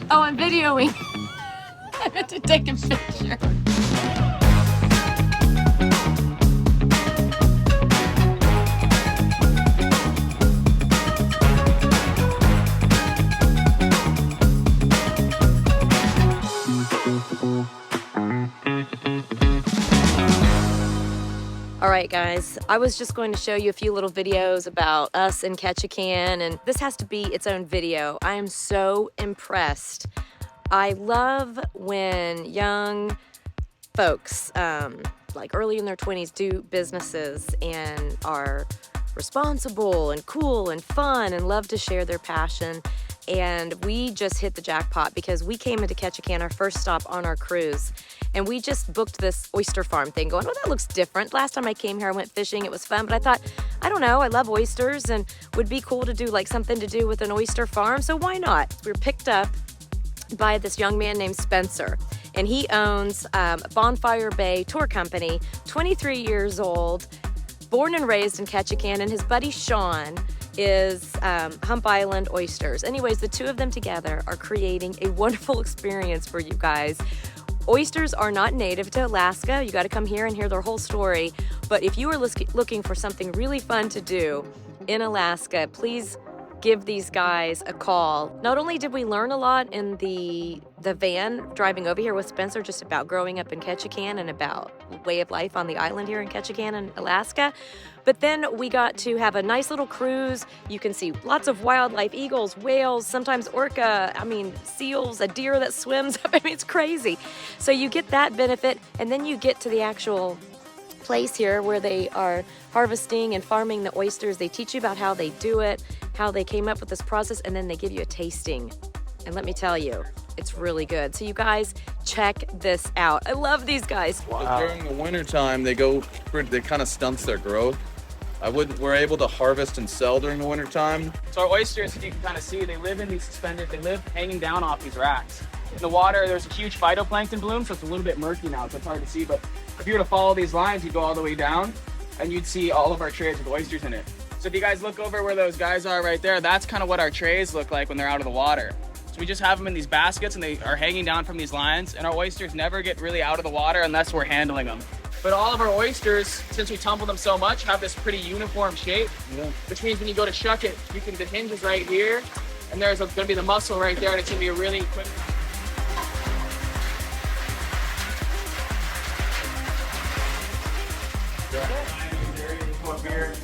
Oh, I'm videoing. I meant to take a picture. All right, guys, I was just going to show you a few little videos about us in Ketchikan, and this has to be its own video. I am so impressed. I love when young folks, like early in their 20s, do businesses and are responsible and cool and fun and love to share their passion. And we just hit the jackpot because we came into Ketchikan, our first stop on our cruise, and we just booked this oyster farm thing going, oh, that looks different. Last time I came here, I went fishing. It was fun, but I thought, I don't know, I love oysters and would be cool to do like something to do with an oyster farm, so why not? We were picked up by this young man named Spencer, and he owns Bonfire Bay Tour Company, 23 years old, born and raised in Ketchikan, and his buddy Sean is Hump Island Oysters. Anyways, the two of them together are creating a wonderful experience for you guys. Oysters are not native to Alaska. You got to come here and hear their whole story. But if you are looking for something really fun to do in Alaska, please give these guys a call. Not only did we learn a lot in the van driving over here with Spencer just about growing up in Ketchikan and about way of life on the island here in Ketchikan and Alaska, but then we got to have a nice little cruise. You can see lots of wildlife, eagles, whales, sometimes orca, seals, a deer that swims. It's crazy. So you get that benefit, and then you get to the actual place here where they are harvesting and farming the oysters. They teach you about how they do it, how they came up with this process, and then they give you a tasting. And let me tell you, it's really good. So you guys, check this out. I love these guys. Wow. During the wintertime, they kind of stunts their growth. We're able to harvest and sell during the wintertime. So our oysters, you can kind of see, they live in these suspended, they live hanging down off these racks. In the water, there's a huge phytoplankton bloom, so it's a little bit murky now, so it's hard to see. But if you were to follow these lines, you'd go all the way down, and you'd see all of our trays with oysters in it. So if you guys look over where those guys are right there, that's kind of what our trays look like when they're out of the water. So we just have them in these baskets, and they are hanging down from these lines, and our oysters never get really out of the water unless we're handling them. But all of our oysters, since we tumble them so much, have this pretty uniform shape, which means when you go to shuck it, the hinge is right here, and there's going to be the muscle right there, and it's going to be a really quick.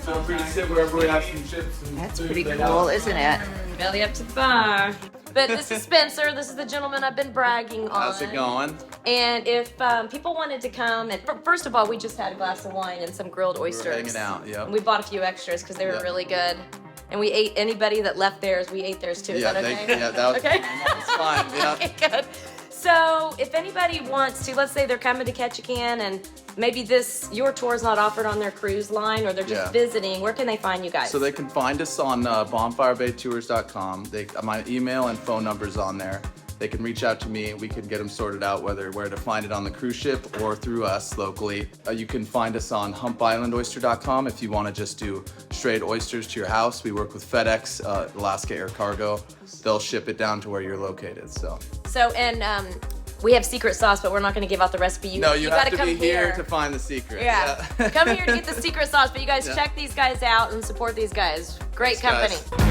Feel free to sit wherever we have some chips. That's pretty cool, isn't it? Belly up to the bar. But this is Spencer. This is the gentleman I've been bragging on. How's it going? And if people wanted to come, and first of all, we just had a glass of wine and some grilled oysters. We were hanging out, yeah. We bought a few extras because they were really good. And we ate anybody that left theirs. We ate theirs too. Is that okay? That was okay. It's fine. Yeah. Okay, good. So if anybody wants to, let's say they're coming to Ketchikan and maybe your tour is not offered on their cruise line, or they're just visiting, where can they find you guys? So they can find us on bonfirebaytours.com. My email and phone number's on there. They can reach out to me. We can get them sorted out, where to find it on the cruise ship or through us locally. You can find us on humpislandoyster.com if you want to just do straight oysters to your house. We work with FedEx, Alaska Air Cargo. They'll ship it down to where you're located. We have secret sauce, but we're not going to give out the recipe. You have got to come be here to find the secret. Yeah. Come here to get the secret sauce, but you guys check these guys out and support these guys. Great company. Guys.